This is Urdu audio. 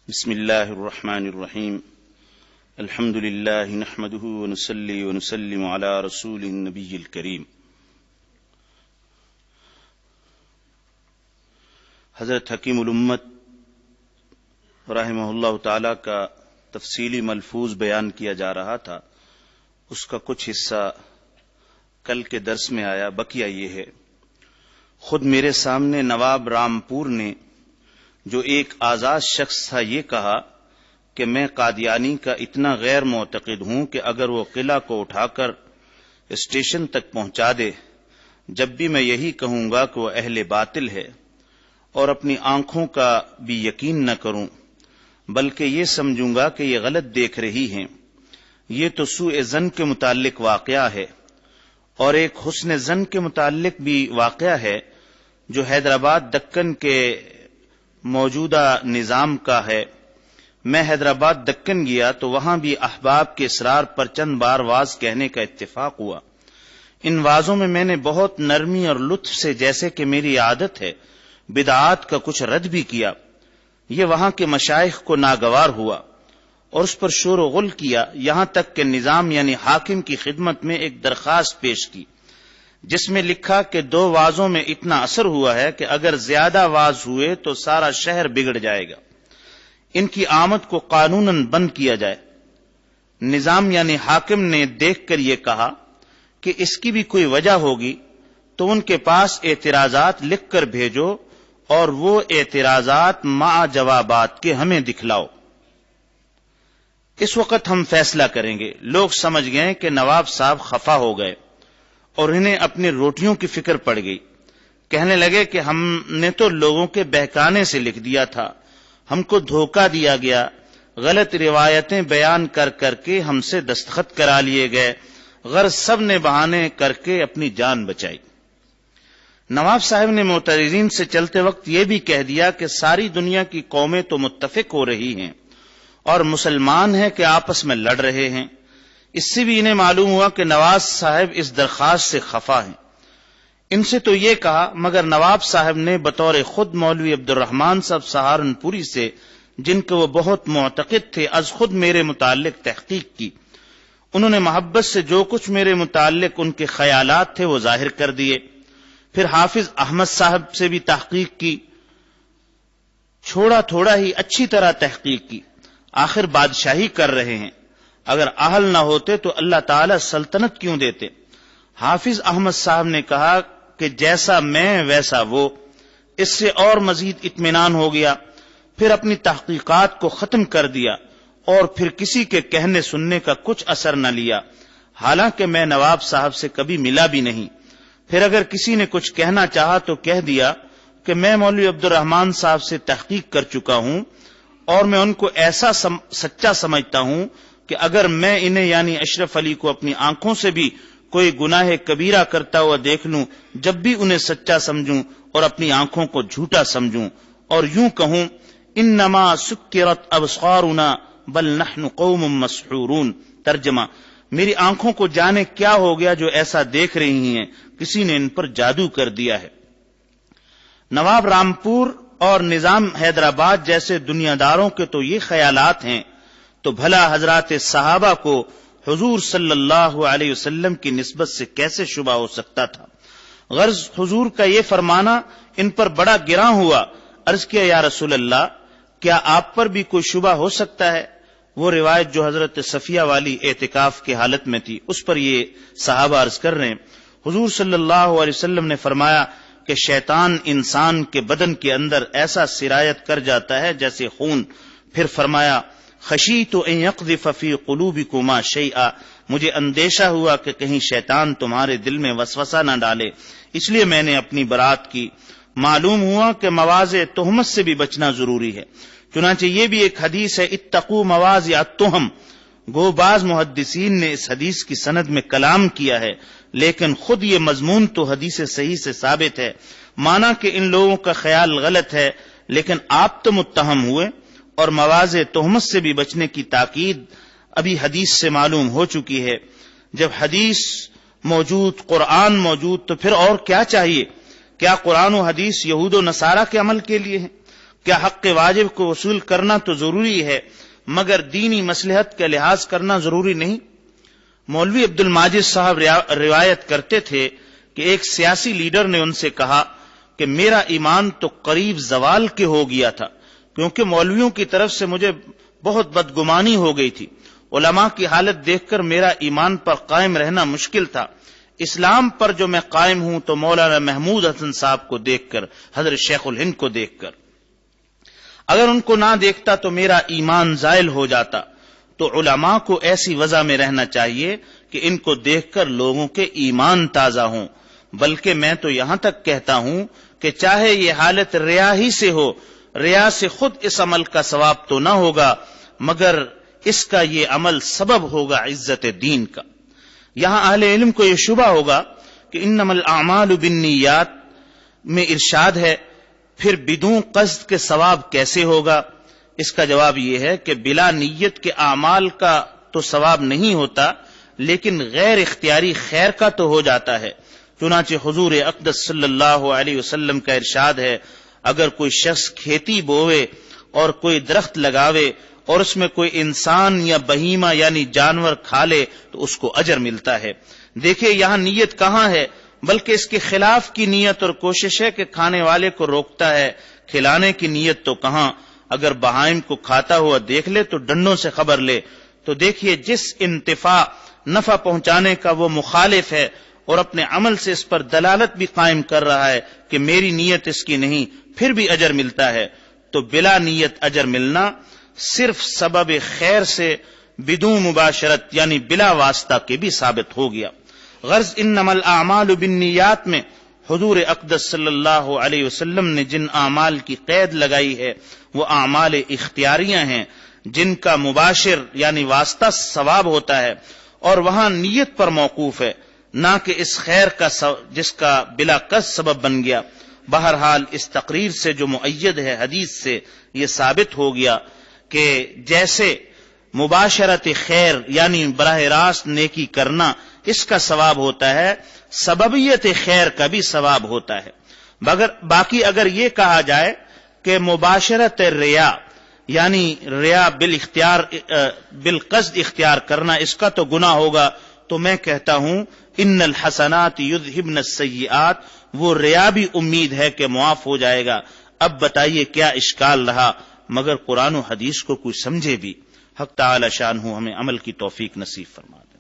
بسم اللہ الرحمن الرحیم الحمد للہ نحمده ونصلی ونسلم علی رسول النبی الکریم۔ حضرت حکیم الامت رحمہ اللہ تعالی کا تفصیلی ملفوظ بیان کیا جا رہا تھا، اس کا کچھ حصہ کل کے درس میں آیا۔ بقیہ یہ ہے، خود میرے سامنے نواب رامپور نے جو ایک آزاد شخص تھا یہ کہا کہ میں قادیانی کا اتنا غیر معتقد ہوں کہ اگر وہ قلعہ کو اٹھا کر اسٹیشن تک پہنچا دے، جب بھی میں یہی کہوں گا کہ وہ اہل باطل ہے اور اپنی آنکھوں کا بھی یقین نہ کروں بلکہ یہ سمجھوں گا کہ یہ غلط دیکھ رہی ہیں۔ یہ تو سوء ظن کے متعلق واقعہ ہے، اور ایک حسن ظن کے متعلق بھی واقعہ ہے جو حیدرآباد دکن کے موجودہ نظام کا ہے۔ میں حیدرآباد دکن گیا تو وہاں بھی احباب کے اصرار پر چند بار واز کہنے کا اتفاق ہوا۔ ان وازوں میں میں نے بہت نرمی اور لطف سے، جیسے کہ میری عادت ہے، بدعات کا کچھ رد بھی کیا۔ یہ وہاں کے مشائخ کو ناگوار ہوا اور اس پر شور و غل کیا، یہاں تک کہ نظام یعنی حاکم کی خدمت میں ایک درخواست پیش کی جس میں لکھا کہ 2 وازوں میں اتنا اثر ہوا ہے کہ اگر زیادہ واز ہوئے تو سارا شہر بگڑ جائے گا، ان کی آمد کو قانوناً بند کیا جائے۔ نظام یعنی حاکم نے دیکھ کر یہ کہا کہ اس کی بھی کوئی وجہ ہوگی تو ان کے پاس اعتراضات لکھ کر بھیجو اور وہ اعتراضات مع جوابات کے ہمیں دکھلاؤ، اس وقت ہم فیصلہ کریں گے۔ لوگ سمجھ گئے کہ نواب صاحب خفا ہو گئے اور انہیں اپنی روٹیوں کی فکر پڑ گئی۔ کہنے لگے کہ ہم نے تو لوگوں کے بہکانے سے لکھ دیا تھا، ہم کو دھوکہ دیا گیا، غلط روایتیں بیان کر کر کے ہم سے دستخط کرا لیے گئے، غرض سب نے بہانے کر کے اپنی جان بچائی۔ نواب صاحب نے معترضین سے چلتے وقت یہ بھی کہہ دیا کہ ساری دنیا کی قومیں تو متفق ہو رہی ہیں اور مسلمان ہیں کہ آپس میں لڑ رہے ہیں۔ اس سے بھی انہیں معلوم ہوا کہ نواز صاحب اس درخواست سے خفا ہیں۔ ان سے تو یہ کہا، مگر نواب صاحب نے بطور خود مولوی عبد الرحمن صاحب سہارنپوری سے، جن کے وہ بہت معتقد تھے، از خود میرے متعلق تحقیق کی۔ انہوں نے محبت سے جو کچھ میرے متعلق ان کے خیالات تھے وہ ظاہر کر دیے۔ پھر حافظ احمد صاحب سے بھی تحقیق کی، تھوڑا ہی اچھی طرح تحقیق کی۔ آخر بادشاہی کر رہے ہیں، اگر اہل نہ ہوتے تو اللہ تعالی سلطنت کیوں دیتے؟ حافظ احمد صاحب نے کہا کہ جیسا میں ویسا وہ، اس سے اور مزید اطمینان ہو گیا۔ پھر اپنی تحقیقات کو ختم کر دیا اور پھر کسی کے کہنے سننے کا کچھ اثر نہ لیا، حالانکہ میں نواب صاحب سے کبھی ملا بھی نہیں۔ پھر اگر کسی نے کچھ کہنا چاہا تو کہہ دیا کہ میں مولوی عبد الرحمن صاحب سے تحقیق کر چکا ہوں اور میں ان کو ایسا سچا سمجھتا ہوں کہ اگر میں انہیں یعنی اشرف علی کو اپنی آنکھوں سے بھی کوئی گناہ کبیرہ کرتا ہوا دیکھ لوں، جب بھی انہیں سچا سمجھوں اور اپنی آنکھوں کو جھوٹا سمجھوں، اور یوں کہوں انما سکرت ابصارنا بل نحن قوم مسحورون۔ ترجمہ، میری آنکھوں کو جانے کیا ہو گیا جو ایسا دیکھ رہی ہیں، کسی نے ان پر جادو کر دیا ہے۔ نواب رامپور اور نظام حیدرآباد جیسے دنیا داروں کے تو یہ خیالات ہیں، تو بھلا حضرات صحابہ کو حضور صلی اللہ علیہ وسلم کی نسبت سے کیسے شبہ ہو سکتا تھا؟ غرض حضور کا یہ فرمانا ان پر بڑا گراں ہوا۔ عرض کیا یا رسول اللہ، کیا آپ پر بھی کوئی شبہ ہو سکتا ہے؟ وہ روایت جو حضرت صفیہ والی اعتکاف کی حالت میں تھی، اس پر یہ صحابہ عرض کر رہے ہیں، حضور صلی اللہ علیہ وسلم نے فرمایا کہ شیطان انسان کے بدن کے اندر ایسا سرایت کر جاتا ہے جیسے خون۔ پھر فرمایا خشیت ان یقذف فی قلوبکما شیئا، مجھے اندیشہ ہوا کہ کہیں شیطان تمہارے دل میں وسوسہ نہ ڈالے، اس لیے میں نے اپنی برات کی۔ معلوم ہوا کہ مواضع تہمت سے بھی بچنا ضروری ہے، چنانچہ یہ بھی ایک حدیث ہے اتقوا مواضع التہم۔ گو بعض محدثین نے اس حدیث کی سند میں کلام کیا ہے، لیکن خود یہ مضمون تو حدیث صحیح سے ثابت ہے۔ مانا کہ ان لوگوں کا خیال غلط ہے، لیکن آپ تو متہم ہوئے، اور مواضع تہمت سے بھی بچنے کی تاکید ابھی حدیث سے معلوم ہو چکی ہے۔ جب حدیث موجود، قرآن موجود، تو پھر اور کیا چاہیے؟ کیا قرآن و حدیث یہود و نصارہ کے عمل کے لیے ہیں؟ کیا حق واجب کو وصول کرنا تو ضروری ہے مگر دینی مصلحت کا لحاظ کرنا ضروری نہیں؟ مولوی عبد الماجد صاحب روایت کرتے تھے کہ ایک سیاسی لیڈر نے ان سے کہا کہ میرا ایمان تو قریب زوال کے ہو گیا تھا، کیونکہ مولویوں کی طرف سے مجھے بہت بدگمانی ہو گئی تھی، علماء کی حالت دیکھ کر میرا ایمان پر قائم رہنا مشکل تھا، اسلام پر جو میں قائم ہوں تو مولانا محمود حسن صاحب کو دیکھ کر، حضرت شیخ الہند کو دیکھ کر، اگر ان کو نہ دیکھتا تو میرا ایمان زائل ہو جاتا۔ تو علماء کو ایسی وضع میں رہنا چاہیے کہ ان کو دیکھ کر لوگوں کے ایمان تازہ ہوں، بلکہ میں تو یہاں تک کہتا ہوں کہ چاہے یہ حالت ریا ہی سے ہو، ریا سے خود اس عمل کا ثواب تو نہ ہوگا مگر اس کا یہ عمل سبب ہوگا عزت دین کا۔ یہاں اہل علم کو یہ شبہ ہوگا کہ انما الاعمال بالنیات میں ارشاد ہے، پھر بدون قصد کے ثواب کیسے ہوگا؟ اس کا جواب یہ ہے کہ بلا نیت کے اعمال کا تو ثواب نہیں ہوتا، لیکن غیر اختیاری خیر کا تو ہو جاتا ہے۔ چنانچہ حضور اقدس صلی اللہ علیہ وسلم کا ارشاد ہے، اگر کوئی شخص کھیتی بوئے اور کوئی درخت لگاوے اور اس میں کوئی انسان یا بہیمہ یعنی جانور کھا لے تو اس کو اجر ملتا ہے۔ دیکھیں یہاں نیت کہاں ہے، بلکہ اس کے خلاف کی نیت اور کوشش ہے کہ کھانے والے کو روکتا ہے، کھلانے کی نیت تو کہاں۔ اگر بہائم کو کھاتا ہوا دیکھ لے تو ڈنڈوں سے خبر لے۔ تو دیکھیے جس انتفاع نفع پہنچانے کا وہ مخالف ہے اور اپنے عمل سے اس پر دلالت بھی قائم کر رہا ہے کہ میری نیت اس کی نہیں، پھر بھی اجر ملتا ہے، تو بلا نیت اجر ملنا صرف سبب خیر سے بدون مباشرت یعنی بلا واسطہ کے بھی ثابت ہو گیا۔ غرض انما الاعمال بالنیات میں حضور اقدس صلی اللہ علیہ وسلم نے جن اعمال کی قید لگائی ہے وہ اعمال اختیاریاں ہیں جن کا مباشر یعنی واسطہ ثواب ہوتا ہے، اور وہاں نیت پر موقوف ہے، نہ کہ اس خیر کا جس کا بلا قصد سبب بن گیا۔ بہرحال اس تقریر سے جو مؤید ہے حدیث سے یہ ثابت ہو گیا کہ جیسے مباشرت خیر یعنی براہ راست نیکی کرنا اس کا ثواب ہوتا ہے، سببیت خیر کا بھی ثواب ہوتا ہے۔ مگر باقی اگر یہ کہا جائے کہ مباشرت ریا یعنی ریا بالقصد اختیار کرنا اس کا تو گناہ ہوگا، تو میں کہتا ہوں ان الحسنات یذہبن السیئات، وہ ریا بھی امید ہے کہ معاف ہو جائے گا۔ اب بتائیے کیا اشکال رہا؟ مگر قرآن و حدیث کو کوئی سمجھے بھی۔ حق تعالی شانہ ہمیں عمل کی توفیق نصیب فرما دے۔